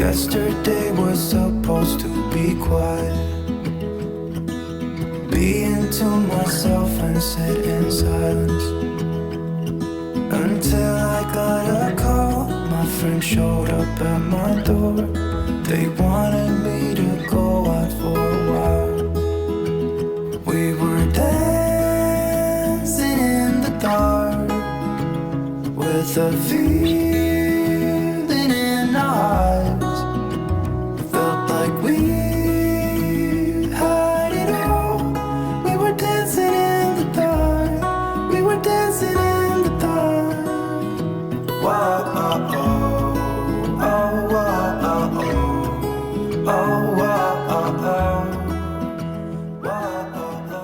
Yesterday was supposed to be quiet. Being to myself and sit in silence. Until I got a call, my friend showed up at my door. They wanted me to go out for a while. We were dancing in the dark with a feeling in our eyes. Felt like we had it all. We were dancing in the dark. We were dancing in the dark. Wow, oh, oh, oh, wow, oh, oh, oh, wow, oh, oh, wow, oh, oh.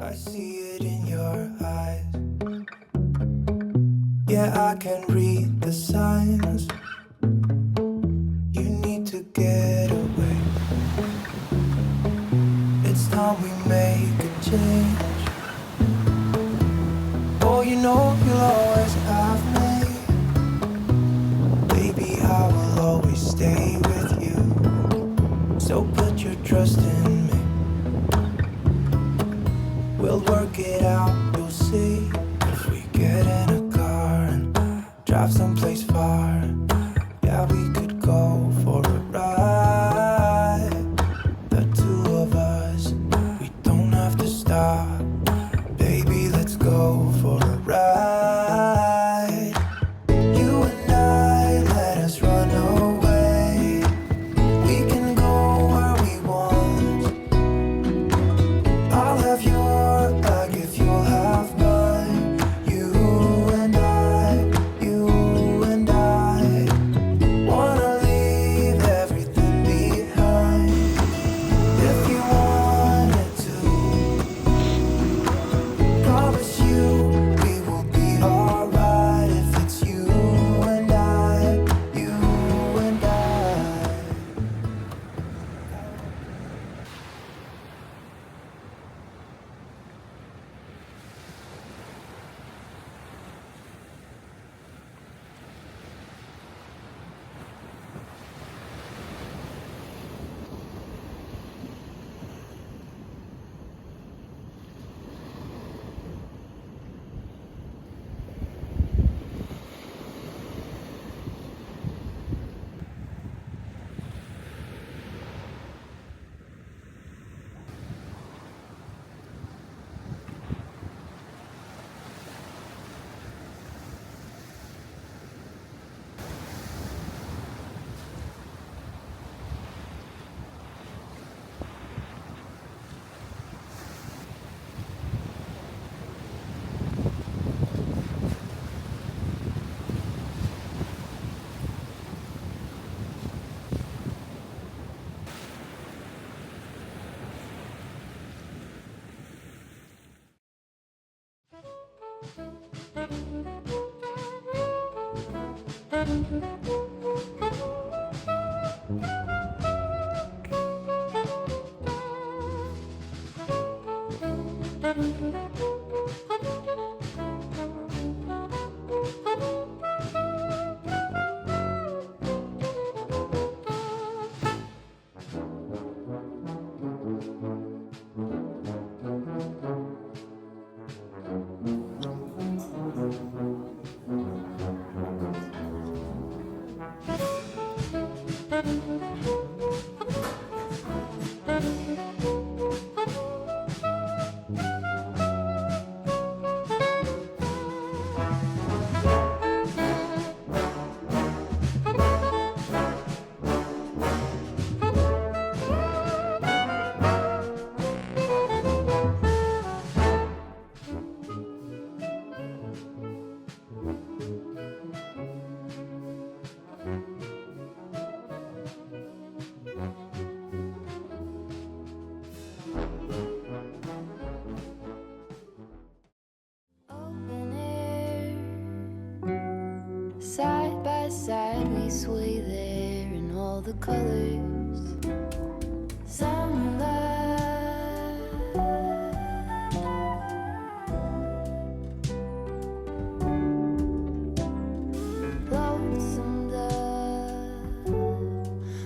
I see it in your eyes. Yeah, I can read the signs. You need to get away. It's time we make a change. Oh, you know you'll always have me. Baby, I will always stay with you. So put your trust in me. We'll work it out, you'll see. If we get in a car and drive someplace far, yeah, we could go for a ride. The two of us, we don't have to stop. Baby, let's go for a ride. You and I, let us run away. We can go where we want. Side by side we sway there in all the colors. Summer love, lonesome dove,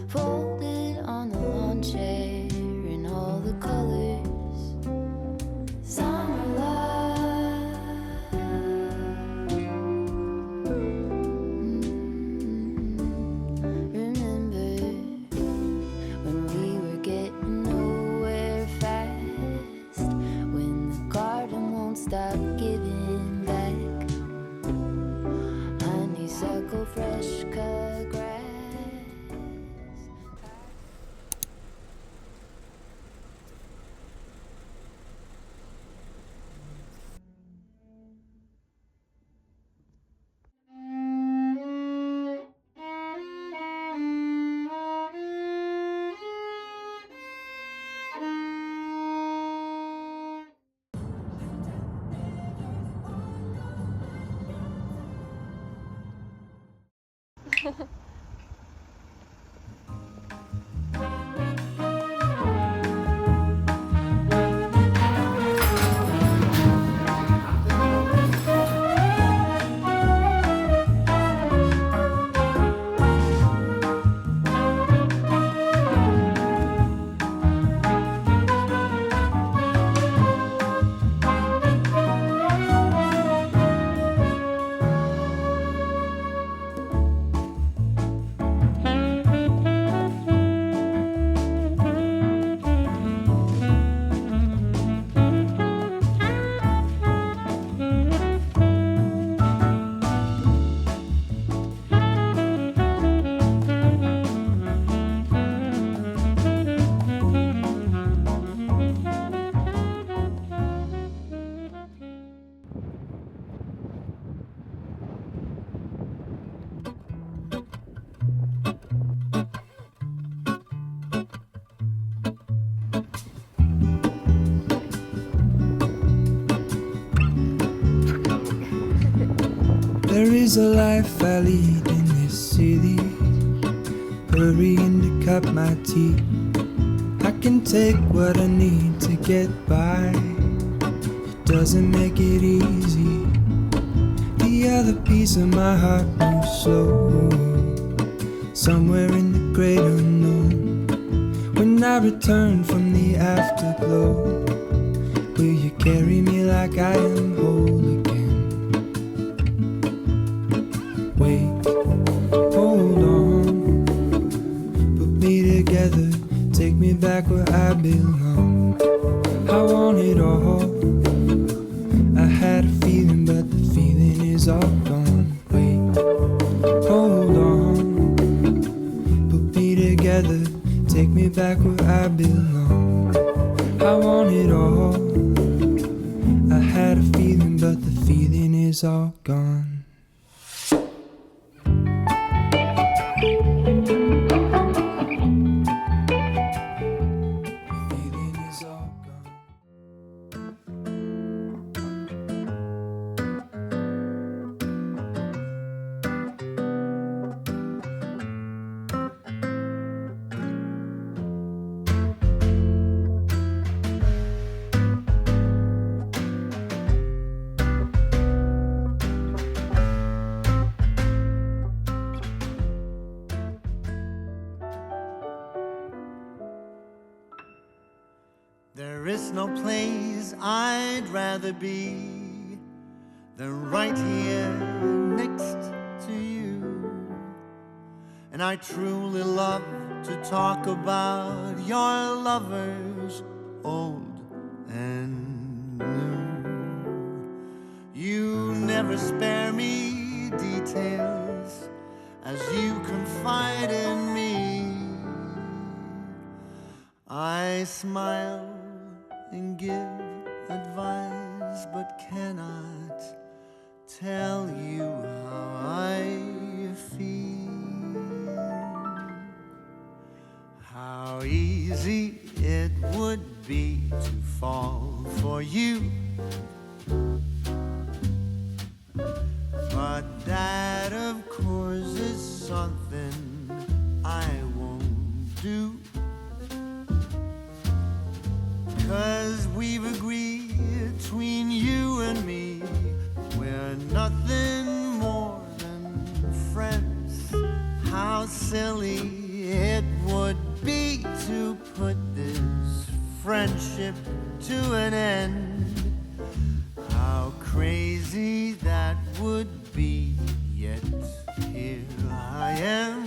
folded on the lawn chair in all the colors. Summer love. Remember when we were getting nowhere fast, when the garden won't stop giving back honeysuckle, fresh cut grass. There is a life I lead in this city, hurrying to cut my teeth. I can take what I need to get by, it doesn't make it easy. The other piece of my heart moves slow, somewhere in the great unknown. When I return from the afterglow, will you carry me like I am whole again? Wait, hold on, put me together, take me back where I belong. I want it all, I had a feeling but the feeling is all gone. Wait, hold on, put me together, take me back where I belong. I want it all, I had a feeling but the feeling is all gone. There is no place I'd rather be than right here next to you. And I truly love to talk about your lovers, old and new. You never spare me details as you confide in me. I smile and give advice, but cannot tell you how I feel. How easy it would be to fall for you, but that of course is something I won't do. 'Cause we've agreed between you and me, we're nothing more than friends. How silly it would be to put this friendship to an end. How crazy that would be, yet here I am,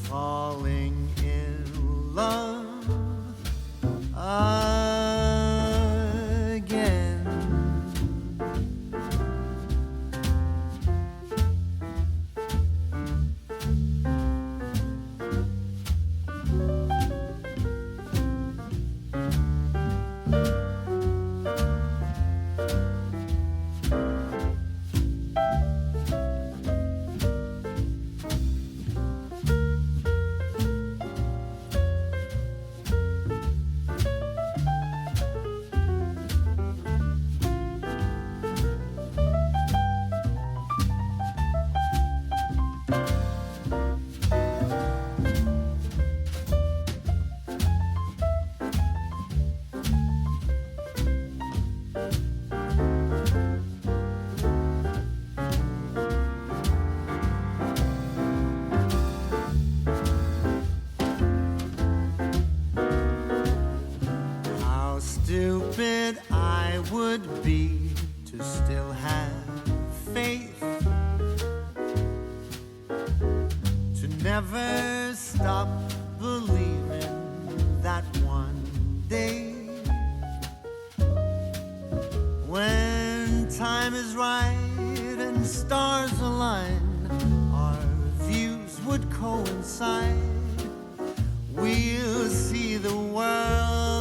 falling in love again. Stupid I would be to still have faith, to never stop believing that one day, when time is right and stars align, our views would coincide. We'll see the world